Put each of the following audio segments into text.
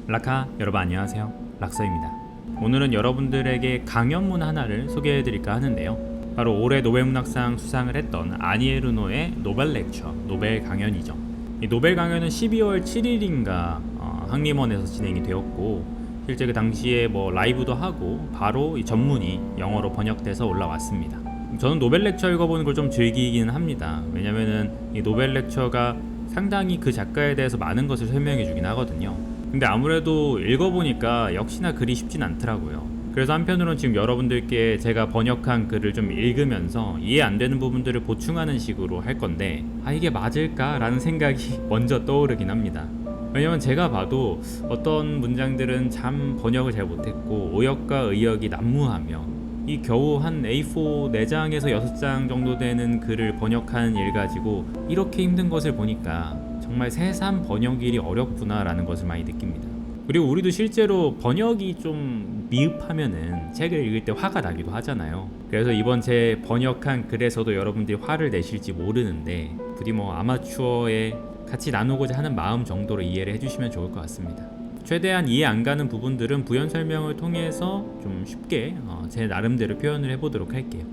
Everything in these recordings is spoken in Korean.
락카 여러분 안녕하세요. 락서입니다. 오늘은 여러분들에게 강연문 하나를 소개해드릴까 하는데요. 바로 올해 노벨문학상 수상을 했던 아니 에르노의 노벨 렉처, 노벨 강연이죠. 이 노벨 강연은 12월 7일인가 학림원에서 진행이 되었고, 실제 그 당시에 라이브도 하고 바로 이 전문이 영어로 번역돼서 올라왔습니다. 저는 노벨 렉처 읽어보는 걸 좀 즐기기는 합니다. 왜냐면은 이 노벨 렉처가 상당히 그 작가에 대해서 많은 것을 설명해 주긴 하거든요. 근데 아무래도 읽어보니까 역시나 글이 쉽진 않더라고요. 그래서 한편으로는 지금 여러분들께 제가 번역한 글을 좀 읽으면서 이해 안 되는 부분들을 보충하는 식으로 할 건데, 이게 맞을까? 라는 생각이 먼저 떠오르긴 합니다. 왜냐면 제가 봐도 어떤 문장들은 참 번역을 잘 못했고 오역과 의역이 난무하며, 이 겨우 한 A4 4장에서 6장 정도 되는 글을 번역하는 일 가지고 이렇게 힘든 것을 보니까 정말 새삼 번역 일이 어렵구나 라는 것을 많이 느낍니다. 그리고 우리도 실제로 번역이 좀 미흡하면은 책을 읽을 때 화가 나기도 하잖아요. 그래서 이번 제 번역한 글에서도 여러분들이 화를 내실지 모르는데, 부디 아마추어에 같이 나누고자 하는 마음 정도로 이해를 해주시면 좋을 것 같습니다. 최대한 이해 안 가는 부분들은 부연 설명을 통해서 좀 쉽게 제 나름대로 표현을 해보도록 할게요.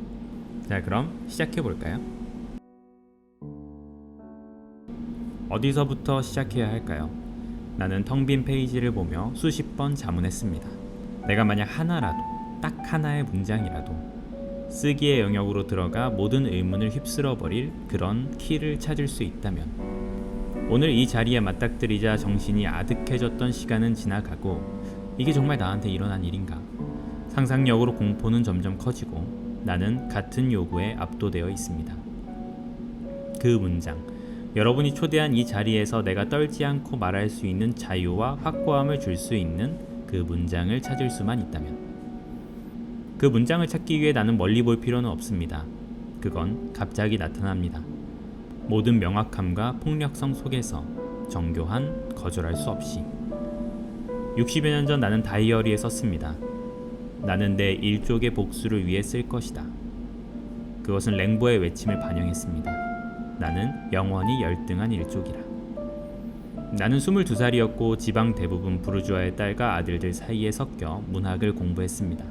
자, 그럼 시작해 볼까요? 어디서부터 시작해야 할까요? 나는 텅 빈 페이지를 보며 수십 번 자문했습니다. 내가 만약 하나라도, 딱 하나의 문장이라도 쓰기의 영역으로 들어가 모든 의문을 휩쓸어버릴 그런 키를 찾을 수 있다면, 오늘 이 자리에 맞닥뜨리자 정신이 아득해졌던 시간은 지나가고, 이게 정말 나한테 일어난 일인가? 상상력으로 공포는 점점 커지고 나는 같은 요구에 압도되어 있습니다. 그 문장, 여러분이 초대한 이 자리에서 내가 떨지 않고 말할 수 있는 자유와 확고함을 줄 수 있는 그 문장을 찾을 수만 있다면, 그 문장을 찾기 위해 나는 멀리 볼 필요는 없습니다. 그건 갑자기 나타납니다. 모든 명확함과 폭력성 속에서 정교한 거절할 수 없이. 60여 년 전 나는 다이어리에 썼습니다. 나는 내 일족의 복수를 위해 쓸 것이다. 그것은 랭보의 외침을 반영했습니다. 나는 영원히 열등한 일족이라. 나는 22살이었고 지방 대부분 부르주아의 딸과 아들들 사이에 섞여 문학을 공부했습니다.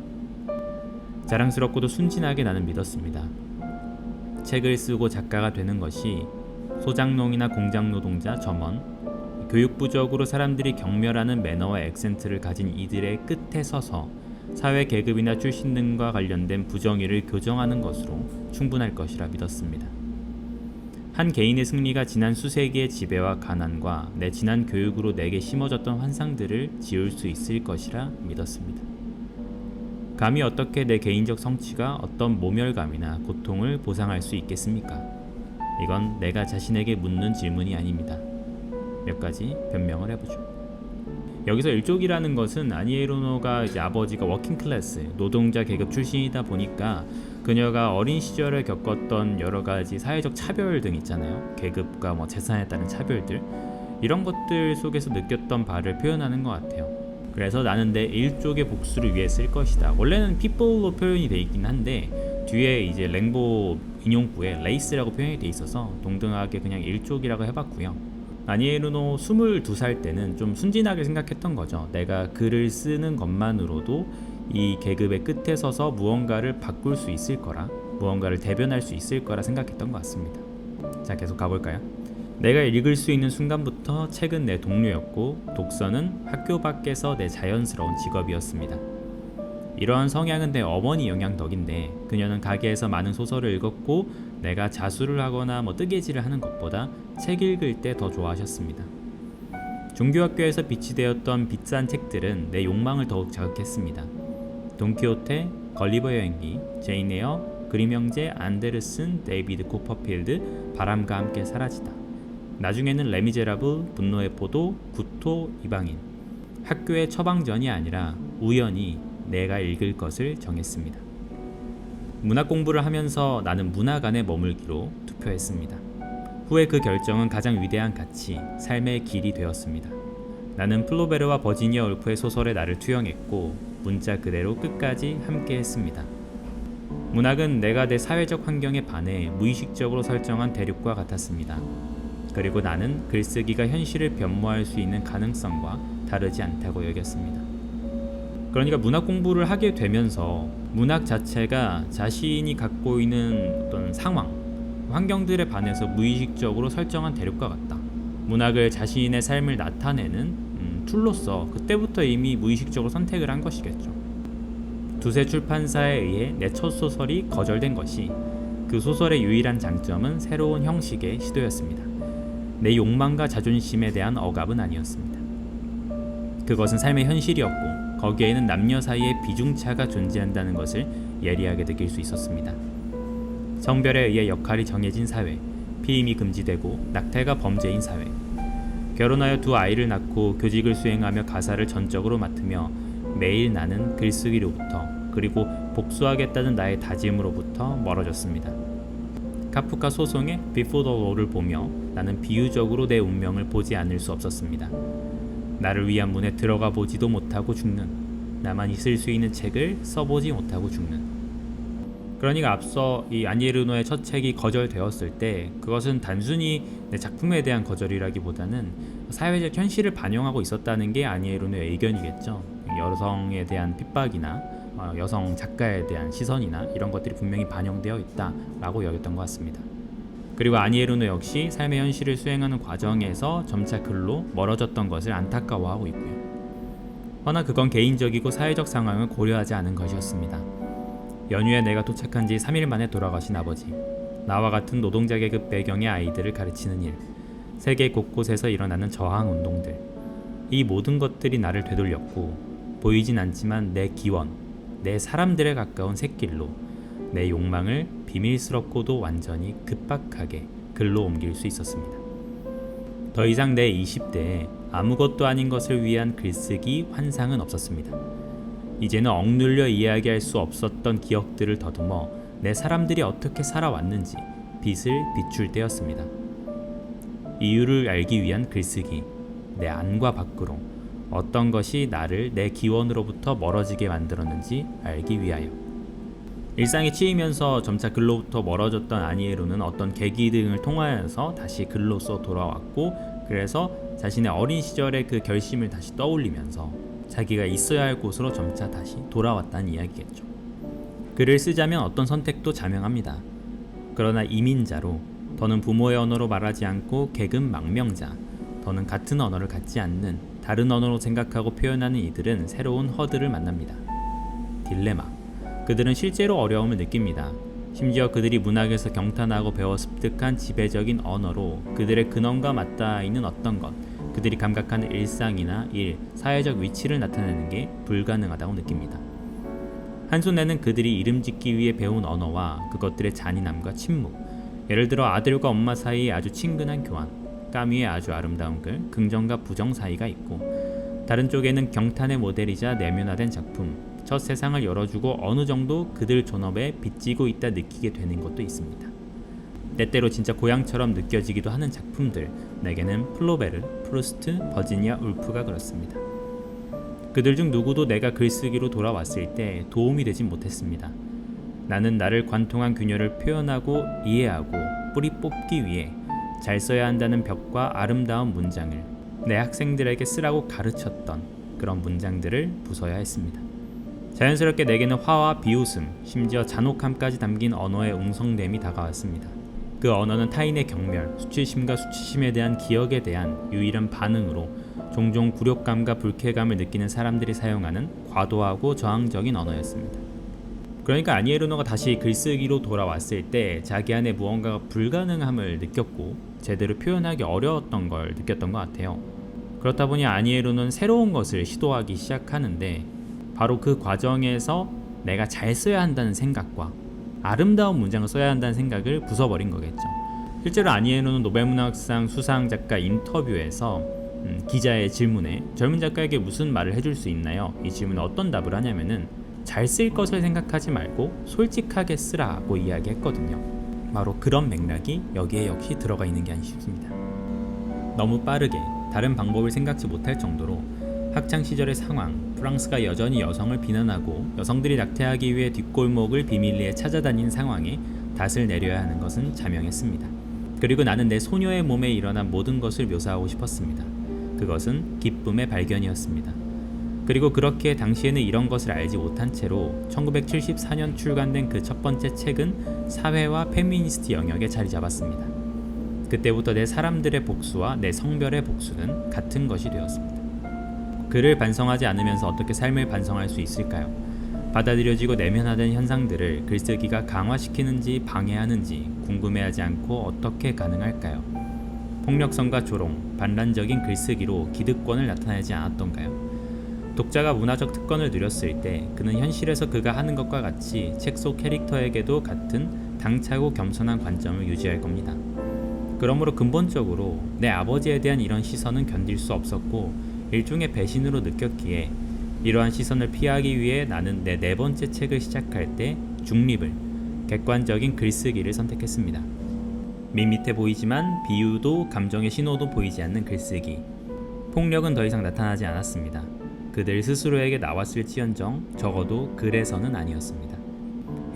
자랑스럽고도 순진하게 나는 믿었습니다. 책을 쓰고 작가가 되는 것이 소장농이나 공장노동자, 점원, 교육부적으로 사람들이 경멸하는 매너와 액센트를 가진 이들의 끝에 서서 사회 계급이나 출신 등과 관련된 부정의를 교정하는 것으로 충분할 것이라 믿었습니다. 한 개인의 승리가 지난 수세기의 지배와 가난과 내 지난 교육으로 내게 심어졌던 환상들을 지울 수 있을 것이라 믿었습니다. 감히 어떻게 내 개인적 성취가 어떤 모멸감이나 고통을 보상할 수 있겠습니까? 이건 내가 자신에게 묻는 질문이 아닙니다. 몇 가지 변명을 해보죠. 여기서 일족이라는 것은 아니 에르노가 아버지가 워킹클래스 노동자 계급 출신이다 보니까 그녀가 어린 시절에 겪었던 여러 가지 사회적 차별 등 있잖아요. 계급과 재산에 따른 차별들, 이런 것들 속에서 느꼈던 바를 표현하는 것 같아요. 그래서 나는 내 일족의 복수를 위해 쓸 것이다. 원래는 people로 표현이 돼 있긴 한데 뒤에 이제 랭보 인용구에 레이스라고 표현이 돼 있어서 동등하게 그냥 일족이라고 해봤고요. 아니 에르노 22살 때는 좀 순진하게 생각했던 거죠. 내가 글을 쓰는 것만으로도 이 계급의 끝에 서서 무언가를 바꿀 수 있을 거라, 무언가를 대변할 수 있을 거라 생각했던 것 같습니다. 자, 계속 가볼까요? 내가 읽을 수 있는 순간부터 책은 내 동료였고 독서는 학교 밖에서 내 자연스러운 직업이었습니다. 이러한 성향은 내 어머니 영향 덕인데, 그녀는 가게에서 많은 소설을 읽었고 내가 자수를 하거나 뜨개질을 하는 것보다 책 읽을 때 더 좋아하셨습니다. 종교학교에서 비치되었던 비싼 책들은 내 욕망을 더욱 자극했습니다. 돈키호테, 걸리버 여행기, 제인 에어, 그림 형제, 안데르슨, 데이비드 코퍼필드, 바람과 함께 사라지다. 나중에는 레미제라블, 분노의 포도, 구토, 이방인. 학교의 처방전이 아니라 우연히 내가 읽을 것을 정했습니다. 문학 공부를 하면서 나는 문학 안에 머물기로 투표했습니다. 후에 그 결정은 가장 위대한 가치, 삶의 길이 되었습니다. 나는 플로베르와 버지니아 울프의 소설에 나를 투영했고 문자 그대로 끝까지 함께했습니다. 문학은 내가 내 사회적 환경에 반해 무의식적으로 설정한 대륙과 같았습니다. 그리고 나는 글쓰기가 현실을 변모할 수 있는 가능성과 다르지 않다고 여겼습니다. 그러니까 문학 공부를 하게 되면서 문학 자체가 자신이 갖고 있는 어떤 상황, 환경들에 반해서 무의식적으로 설정한 대륙과 같다. 문학을 자신의 삶을 나타내는 툴로서 그때부터 이미 무의식적으로 선택을 한 것이겠죠. 두세 출판사에 의해 내 첫 소설이 거절된 것이 그 소설의 유일한 장점은 새로운 형식의 시도였습니다. 내 욕망과 자존심에 대한 억압은 아니었습니다. 그것은 삶의 현실이었고 거기에는 남녀 사이의 비중차가 존재한다는 것을 예리하게 느낄 수 있었습니다. 성별에 의해 역할이 정해진 사회, 피임이 금지되고 낙태가 범죄인 사회, 결혼하여 두 아이를 낳고 교직을 수행하며 가사를 전적으로 맡으며 매일 나는 글쓰기로부터 그리고 복수하겠다는 나의 다짐으로부터 멀어졌습니다. 카프카 소송의 Before the Law를 보며 나는 비유적으로 내 운명을 보지 않을 수 없었습니다. 나를 위한 문에 들어가 보지도 못하고 죽는, 나만이 쓸 수 있는 책을 써보지 못하고 죽는. 그러니까 앞서 이 아니에르노의 첫 책이 거절되었을 때 그것은 단순히 내 작품에 대한 거절이라기보다는 사회적 현실을 반영하고 있었다는 게 아니에르노의 의견이겠죠. 여성에 대한 핍박이나 여성 작가에 대한 시선이나 이런 것들이 분명히 반영되어 있다라고 여겼던 것 같습니다. 그리고 아니에르노 역시 삶의 현실을 수행하는 과정에서 점차 글로 멀어졌던 것을 안타까워하고 있고요. 허나 그건 개인적이고 사회적 상황을 고려하지 않은 것이었습니다. 연휴에 내가 도착한 지 3일 만에 돌아가신 아버지, 나와 같은 노동자 계급 배경의 아이들을 가르치는 일, 세계 곳곳에서 일어나는 저항 운동들, 이 모든 것들이 나를 되돌렸고 보이진 않지만 내 기원, 내 사람들에 가까운 샛길로 내 욕망을 비밀스럽고도 완전히 급박하게 글로 옮길 수 있었습니다. 더 이상 내 20대에 아무것도 아닌 것을 위한 글쓰기 환상은 없었습니다. 이제는 억눌려 이야기할 수 없었던 기억들을 더듬어 내 사람들이 어떻게 살아왔는지 빛을 비출 때였습니다. 이유를 알기 위한 글쓰기, 내 안과 밖으로 어떤 것이 나를 내 기원으로부터 멀어지게 만들었는지 알기 위하여. 일상에 치이면서 점차 글로부터 멀어졌던 아니에르노는 어떤 계기 등을 통하여서 다시 글로서 돌아왔고, 그래서 자신의 어린 시절의 그 결심을 다시 떠올리면서 자기가 있어야 할 곳으로 점차 다시 돌아왔다는 이야기겠죠. 글을 쓰자면 어떤 선택도 자명합니다. 그러나 이민자로, 더는 부모의 언어로 말하지 않고 계급 망명자, 더는 같은 언어를 갖지 않는 다른 언어로 생각하고 표현하는 이들은 새로운 허들을 만납니다. 딜레마. 그들은 실제로 어려움을 느낍니다. 심지어 그들이 문학에서 경탄하고 배워 습득한 지배적인 언어로 그들의 근원과 맞닿아 있는 어떤 것, 그들이 감각하는 일상이나 일, 사회적 위치를 나타내는 게 불가능하다고 느낍니다. 한손에는 그들이 이름 짓기 위해 배운 언어와 그것들의 잔인함과 침묵, 예를 들어 아들과 엄마 사이에 아주 친근한 교환, 까미의 아주 아름다운 글, 긍정과 부정 사이가 있고, 다른 쪽에는 경탄의 모델이자 내면화된 작품, 첫 세상을 열어주고 어느 정도 그들 존업에 빚지고 있다 느끼게 되는 것도 있습니다. 때때로 진짜 고향처럼 느껴지기도 하는 작품들, 내게는 플로베르, 프루스트, 버지니아 울프가 그렇습니다. 그들 중 누구도 내가 글쓰기로 돌아왔을 때 도움이 되진 못했습니다. 나는 나를 관통한 균열을 표현하고 이해하고 뿌리 뽑기 위해 잘 써야 한다는 벽과 아름다운 문장을 내 학생들에게 쓰라고 가르쳤던 그런 문장들을 부숴야 했습니다. 자연스럽게 내게는 화와 비웃음, 심지어 잔혹함까지 담긴 언어의 웅성됨이 다가왔습니다. 그 언어는 타인의 경멸, 수치심과 수치심에 대한 기억에 대한 유일한 반응으로 종종 굴욕감과 불쾌감을 느끼는 사람들이 사용하는 과도하고 저항적인 언어였습니다. 그러니까 아니에르노가 다시 글쓰기로 돌아왔을 때 자기 안에 무언가가 불가능함을 느꼈고 제대로 표현하기 어려웠던 걸 느꼈던 것 같아요. 그렇다 보니 아니에르노는 새로운 것을 시도하기 시작하는데, 바로 그 과정에서 내가 잘 써야 한다는 생각과 아름다운 문장을 써야 한다는 생각을 부숴버린 거겠죠. 실제로 아니에르노는 노벨문학상 수상 작가 인터뷰에서 기자의 질문에 젊은 작가에게 무슨 말을 해줄 수 있나요? 이 질문에 어떤 답을 하냐면은 잘 쓸 것을 생각하지 말고 솔직하게 쓰라고 이야기했거든요. 바로 그런 맥락이 여기에 역시 들어가 있는 게 아닌가 싶습니다. 너무 빠르게 다른 방법을 생각지 못할 정도로 학창시절의 상황, 프랑스가 여전히 여성을 비난하고 여성들이 낙태하기 위해 뒷골목을 비밀리에 찾아다닌 상황에 닷을 내려야 하는 것은 자명했습니다. 그리고 나는 내 소녀의 몸에 일어난 모든 것을 묘사하고 싶었습니다. 그것은 기쁨의 발견이었습니다. 그리고 그렇게 당시에는 이런 것을 알지 못한 채로 1974년 출간된 그 첫 번째 책은 사회와 페미니스트 영역에 자리 잡았습니다. 그때부터 내 사람들의 복수와 내 성별의 복수는 같은 것이 되었습니다. 그를 반성하지 않으면서 어떻게 삶을 반성할 수 있을까요? 받아들여지고 내면화된 현상들을 글쓰기가 강화시키는지 방해하는지 궁금해하지 않고 어떻게 가능할까요? 폭력성과 조롱, 반란적인 글쓰기로 기득권을 나타내지 않았던가요? 독자가 문화적 특권을 누렸을 때 그는 현실에서 그가 하는 것과 같이 책 속 캐릭터에게도 같은 당차고 겸손한 관점을 유지할 겁니다. 그러므로 근본적으로 내 아버지에 대한 이런 시선은 견딜 수 없었고 일종의 배신으로 느꼈기에 이러한 시선을 피하기 위해 나는 내 네 번째 책을 시작할 때 중립을, 객관적인 글쓰기를 선택했습니다. 밋밋해 보이지만 비유도 감정의 신호도 보이지 않는 글쓰기. 폭력은 더 이상 나타나지 않았습니다. 그들 스스로에게 나왔을지언정 적어도 글에서는 아니었습니다.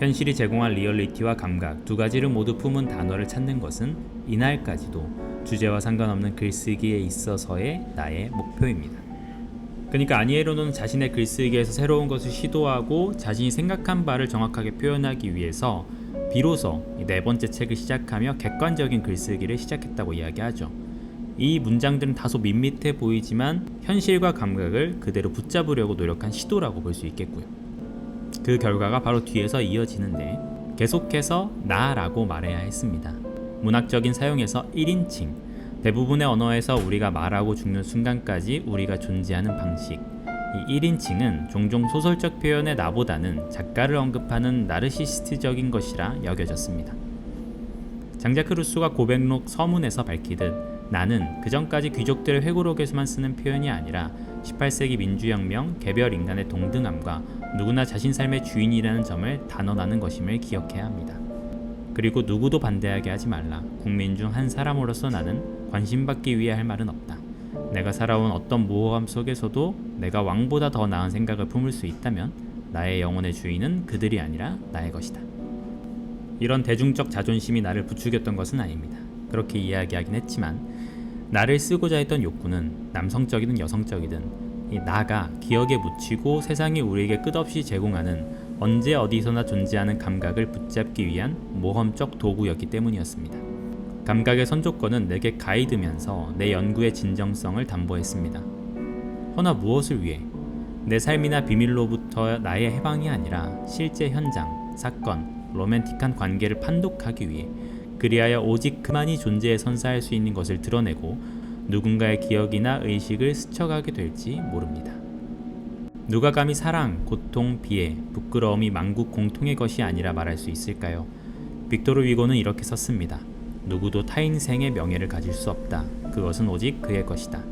현실이 제공한 리얼리티와 감각 두 가지를 모두 품은 단어를 찾는 것은 이날까지도 주제와 상관없는 글쓰기에 있어서의 나의 목표입니다. 그러니까 아니에로는 자신의 글쓰기에서 새로운 것을 시도하고 자신이 생각한 바를 정확하게 표현하기 위해서 비로소 네 번째 책을 시작하며 객관적인 글쓰기를 시작했다고 이야기하죠. 이 문장들은 다소 밋밋해 보이지만 현실과 감각을 그대로 붙잡으려고 노력한 시도라고 볼 수 있겠고요. 그 결과가 바로 뒤에서 이어지는데 계속해서 나라고 말해야 했습니다. 문학적인 사용에서 1인칭, 대부분의 언어에서 우리가 말하고 죽는 순간까지 우리가 존재하는 방식, 이 1인칭은 종종 소설적 표현의 나보다는 작가를 언급하는 나르시시스트적인 것이라 여겨졌습니다. 장자크 루소가 고백록 서문에서 밝히듯 나는 그전까지 귀족들의 회고록에서만 쓰는 표현이 아니라 18세기 민주혁명, 개별 인간의 동등함과 누구나 자신 삶의 주인이라는 점을 단언하는 것임을 기억해야 합니다. 그리고 누구도 반대하게 하지 말라. 국민 중 한 사람으로서 나는 관심받기 위해 할 말은 없다. 내가 살아온 어떤 모호함 속에서도 내가 왕보다 더 나은 생각을 품을 수 있다면 나의 영혼의 주인은 그들이 아니라 나의 것이다. 이런 대중적 자존심이 나를 부추겼던 것은 아닙니다. 그렇게 이야기하긴 했지만 나를 쓰고자 했던 욕구는 남성적이든 여성적이든 이 나가 기억에 묻히고 세상이 우리에게 끝없이 제공하는 언제 어디서나 존재하는 감각을 붙잡기 위한 모험적 도구였기 때문이었습니다. 감각의 선조권은 내게 가이드면서 내 연구의 진정성을 담보했습니다. 허나 무엇을 위해? 내 삶이나 비밀로부터 나의 해방이 아니라 실제 현장, 사건, 로맨틱한 관계를 판독하기 위해, 그리하여 오직 그만이 존재에 선사할 수 있는 것을 드러내고 누군가의 기억이나 의식을 스쳐가게 될지 모릅니다. 누가 감히 사랑, 고통, 비애, 부끄러움이 만국 공통의 것이 아니라 말할 수 있을까요? 빅토르 위고는 이렇게 썼습니다. 누구도 타인생의 명예를 가질 수 없다. 그것은 오직 그의 것이다.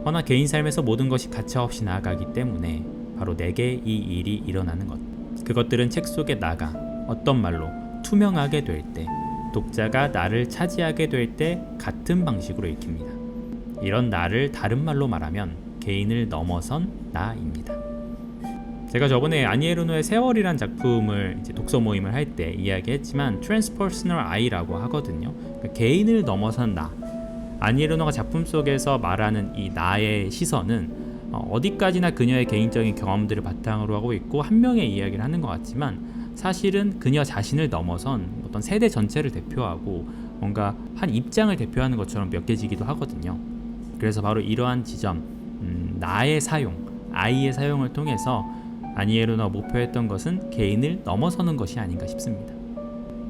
허나 개인 삶에서 모든 것이 가차없이 나아가기 때문에 바로 내게 이 일이 일어나는 것. 그것들은 책 속의 나가 어떤 말로 투명하게 될 때, 독자가 나를 차지하게 될 때 같은 방식으로 읽힙니다. 이런 나를 다른 말로 말하면 개인을 넘어선 나입니다. 제가 저번에 아니에르노의 세월이란 작품을 이제 독서 모임을 할 때 이야기했지만 트랜스퍼스널 I라고 하거든요. 그러니까 개인을 넘어선 나. 아니에르노가 작품 속에서 말하는 이 나의 시선은 어디까지나 그녀의 개인적인 경험들을 바탕으로 하고 있고 한 명의 이야기를 하는 것 같지만 사실은 그녀 자신을 넘어선 어떤 세대 전체를 대표하고 뭔가 한 입장을 대표하는 것처럼 엮여지기도 하거든요. 그래서 바로 이러한 지점, 나의 사용, I의 사용을 통해서 아니에르노가 목표했던 것은 개인을 넘어서는 것이 아닌가 싶습니다.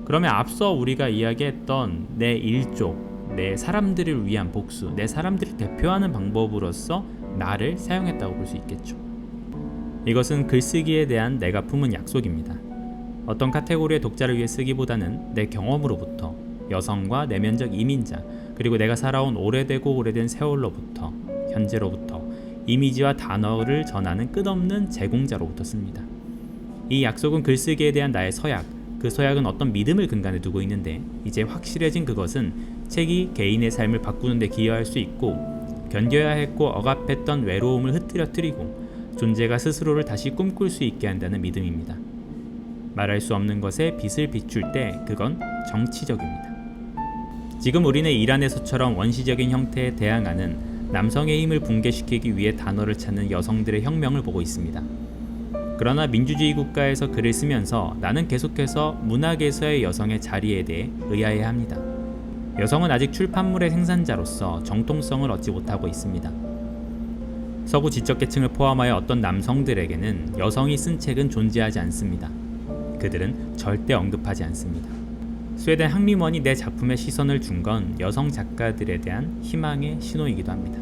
그러면 앞서 우리가 이야기했던 내 일족, 내 사람들을 위한 복수, 내 사람들을 대표하는 방법으로서 나를 사용했다고 볼 수 있겠죠. 이것은 글쓰기에 대한 내가 품은 약속입니다. 어떤 카테고리의 독자를 위해 쓰기보다는 내 경험으로부터, 여성과 내면적 이민자, 그리고 내가 살아온 오래되고 오래된 세월로부터, 현재로부터 이미지와 단어를 전하는 끝없는 제공자로부터 씁니다. 이 약속은 글쓰기에 대한 나의 서약, 그 서약은 어떤 믿음을 근간에 두고 있는데 이제 확실해진 그것은 책이 개인의 삶을 바꾸는 데 기여할 수 있고 견뎌야 했고 억압했던 외로움을 흩뜨려뜨리고 존재가 스스로를 다시 꿈꿀 수 있게 한다는 믿음입니다. 말할 수 없는 것에 빛을 비출 때 그건 정치적입니다. 지금 우리는 이란에서처럼 원시적인 형태에 대항하는 남성의 힘을 붕괴시키기 위해 단어를 찾는 여성들의 혁명을 보고 있습니다. 그러나 민주주의 국가에서 글을 쓰면서 나는 계속해서 문학에서의 여성의 자리에 대해 의아해야 합니다. 여성은 아직 출판물의 생산자로서 정통성을 얻지 못하고 있습니다. 서구 지적계층을 포함하여 어떤 남성들에게는 여성이 쓴 책은 존재하지 않습니다. 그들은 절대 언급하지 않습니다. 스웨덴 한림원이 내 작품에 시선을 준 건 여성 작가들에 대한 희망의 신호이기도 합니다.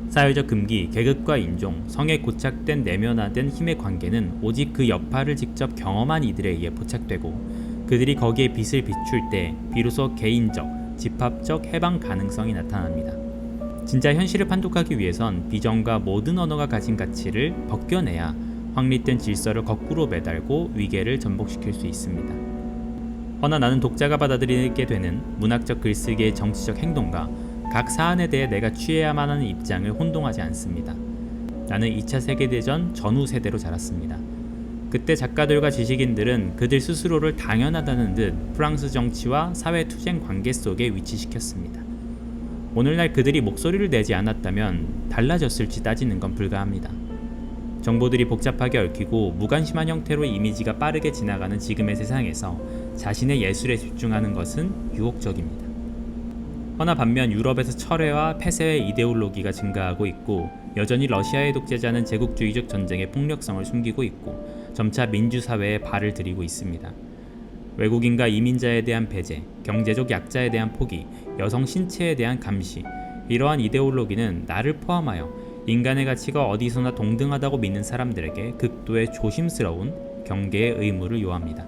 사회적 금기, 계급과 인종, 성에 고착된 내면화된 힘의 관계는 오직 그 여파를 직접 경험한 이들에 의해 포착되고 그들이 거기에 빛을 비출 때 비로소 개인적, 집합적 해방 가능성이 나타납니다. 진짜 현실을 판독하기 위해선 비전과 모든 언어가 가진 가치를 벗겨내야 확립된 질서를 거꾸로 매달고 위계를 전복시킬 수 있습니다. 허나 나는 독자가 받아들이게 되는 문학적 글쓰기의 정치적 행동과 각 사안에 대해 내가 취해야만 하는 입장을 혼동하지 않습니다. 나는 2차 세계대전 전후 세대로 자랐습니다. 그때 작가들과 지식인들은 그들 스스로를 당연하다는 듯 프랑스 정치와 사회투쟁 관계 속에 위치시켰습니다. 오늘날 그들이 목소리를 내지 않았다면 달라졌을지 따지는 건 불가합니다. 정보들이 복잡하게 얽히고 무관심한 형태로 이미지가 빠르게 지나가는 지금의 세상에서 자신의 예술에 집중하는 것은 유혹적입니다. 허나 반면 유럽에서 철회와 폐쇄의 이데올로기가 증가하고 있고 여전히 러시아의 독재자는 제국주의적 전쟁의 폭력성을 숨기고 있고 점차 민주사회에 발을 들이고 있습니다. 외국인과 이민자에 대한 배제, 경제적 약자에 대한 포기, 여성 신체에 대한 감시, 이러한 이데올로기는 나를 포함하여 인간의 가치가 어디서나 동등하다고 믿는 사람들에게 극도의 조심스러운 경계의 의무를 요합니다.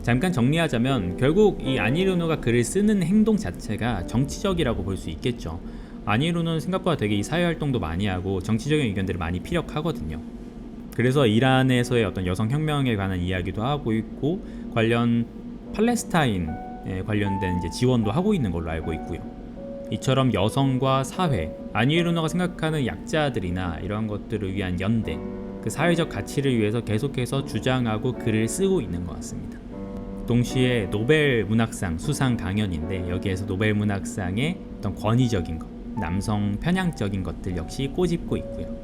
잠깐 정리하자면 결국 이 아니 에르노가 글을 쓰는 행동 자체가 정치적이라고 볼 수 있겠죠. 아니 에르노는 생각보다 되게 이 사회활동도 많이 하고 정치적인 의견들을 많이 피력하거든요. 그래서 이란에서의 어떤 여성혁명에 관한 이야기도 하고 있고 관련 팔레스타인에 관련된 이제 지원도 하고 있는 걸로 알고 있고요. 이처럼 여성과 사회, 아니 에르노가 생각하는 약자들이나 이러한 것들을 위한 연대, 그 사회적 가치를 위해서 계속해서 주장하고 글을 쓰고 있는 것 같습니다. 동시에 노벨 문학상 수상 강연인데 여기에서 노벨 문학상의 어떤 권위적인 것, 남성 편향적인 것들 역시 꼬집고 있고요.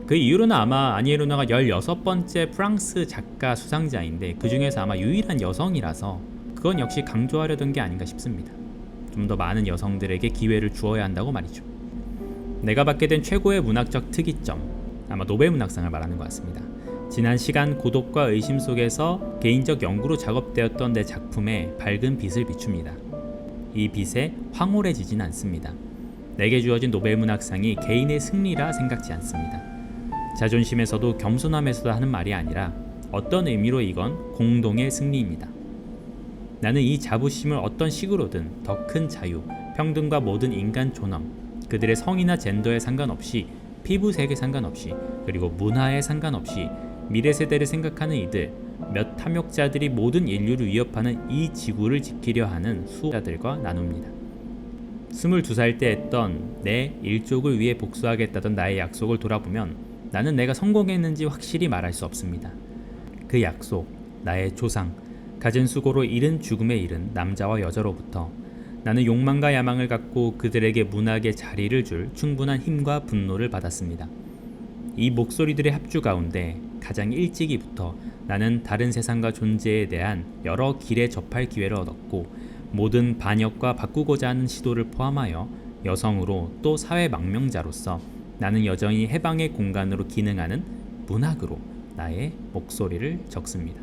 그 이유로는 아마 아니 에르노가 16번째 프랑스 작가 수상자인데 그 중에서 아마 유일한 여성이라서 그건 역시 강조하려던 게 아닌가 싶습니다. 좀 더 많은 여성들에게 기회를 주어야 한다고 말이죠. 내가 받게 된 최고의 문학적 특이점, 아마 노벨 문학상을 말하는 것 같습니다. 지난 시간 고독과 의심 속에서 개인적 연구로 작업되었던 내 작품에 밝은 빛을 비춥니다. 이 빛에 황홀해지진 않습니다. 내게 주어진 노벨 문학상이 개인의 승리라 생각지 않습니다. 자존심에서도 겸손함에서도 하는 말이 아니라 어떤 의미로 이건 공동의 승리입니다. 나는 이 자부심을 어떤 식으로든 더 큰 자유, 평등과 모든 인간 존엄, 그들의 성이나 젠더에 상관없이, 피부색에 상관없이, 그리고 문화에 상관없이 미래 세대를 생각하는 이들, 몇 탐욕자들이 모든 인류를 위협하는 이 지구를 지키려 하는 수호자들과 나눕니다. 22살 때 했던 내 일족을 위해 복수하겠다던 나의 약속을 돌아보면 나는 내가 성공했는지 확실히 말할 수 없습니다. 그 약속, 나의 조상, 갖은 수고로 이른 죽음에 이른 남자와 여자로부터 나는 욕망과 야망을 갖고 그들에게 문학의 자리를 줄 충분한 힘과 분노를 받았습니다. 이 목소리들의 합주 가운데 가장 일찍이부터 나는 다른 세상과 존재에 대한 여러 길에 접할 기회를 얻었고 모든 반역과 바꾸고자 하는 시도를 포함하여 여성으로 또 사회 망명자로서 나는 여전히 해방의 공간으로 기능하는 문학으로 나의 목소리를 적습니다.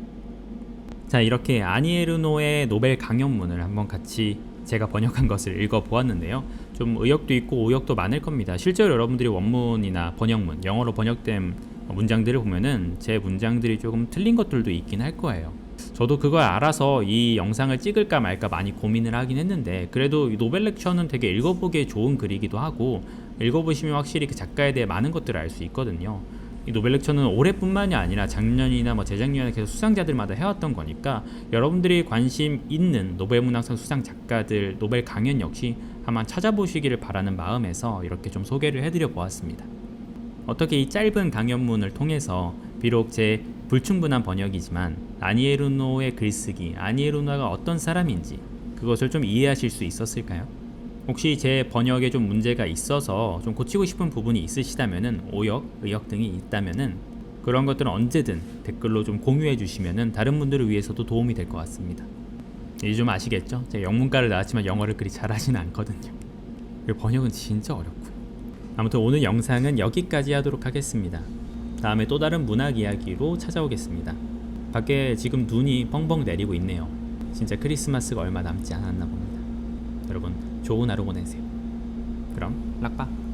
자, 이렇게 아니 에르노의 노벨 강연문을 한번 같이 제가 번역한 것을 읽어보았는데요. 좀 의역도 있고 오역도 많을 겁니다. 실제로 여러분들이 원문이나 번역문, 영어로 번역된 문장들을 보면은 제 문장들이 조금 틀린 것들도 있긴 할 거예요. 저도 그걸 알아서 이 영상을 찍을까 말까 많이 고민을 하긴 했는데 그래도 이 노벨 렉처는 되게 읽어보기에 좋은 글이기도 하고 읽어보시면 확실히 그 작가에 대해 많은 것들을 알 수 있거든요. 이 노벨 렉처는 올해뿐만이 아니라 작년이나 재작년에 계속 수상자들마다 해왔던 거니까 여러분들이 관심 있는 노벨 문학상 수상 작가들 노벨 강연 역시 한번 찾아보시기를 바라는 마음에서 이렇게 좀 소개를 해드려 보았습니다. 어떻게 이 짧은 강연문을 통해서 비록 제 불충분한 번역이지만 아니 에르노의 글쓰기, 아니 에르노가 어떤 사람인지 그것을 좀 이해하실 수 있었을까요? 혹시 제 번역에 좀 문제가 있어서 좀 고치고 싶은 부분이 있으시다면은 오역, 의역 등이 있다면은 그런 것들은 언제든 댓글로 좀 공유해 주시면은 다른 분들을 위해서도 도움이 될 것 같습니다. 이제 좀 아시겠죠? 제가 영문과를 나왔지만 영어를 그리 잘하지는 않거든요. 그리고 번역은 진짜 어렵고요. 아무튼 오늘 영상은 여기까지 하도록 하겠습니다. 다음에 또 다른 문학 이야기로 찾아오겠습니다. 밖에 지금 눈이 뻥뻥 내리고 있네요. 진짜 크리스마스가 얼마 남지 않았나 봅니다. 여러분 좋은 하루 보내세요. 그럼 락바.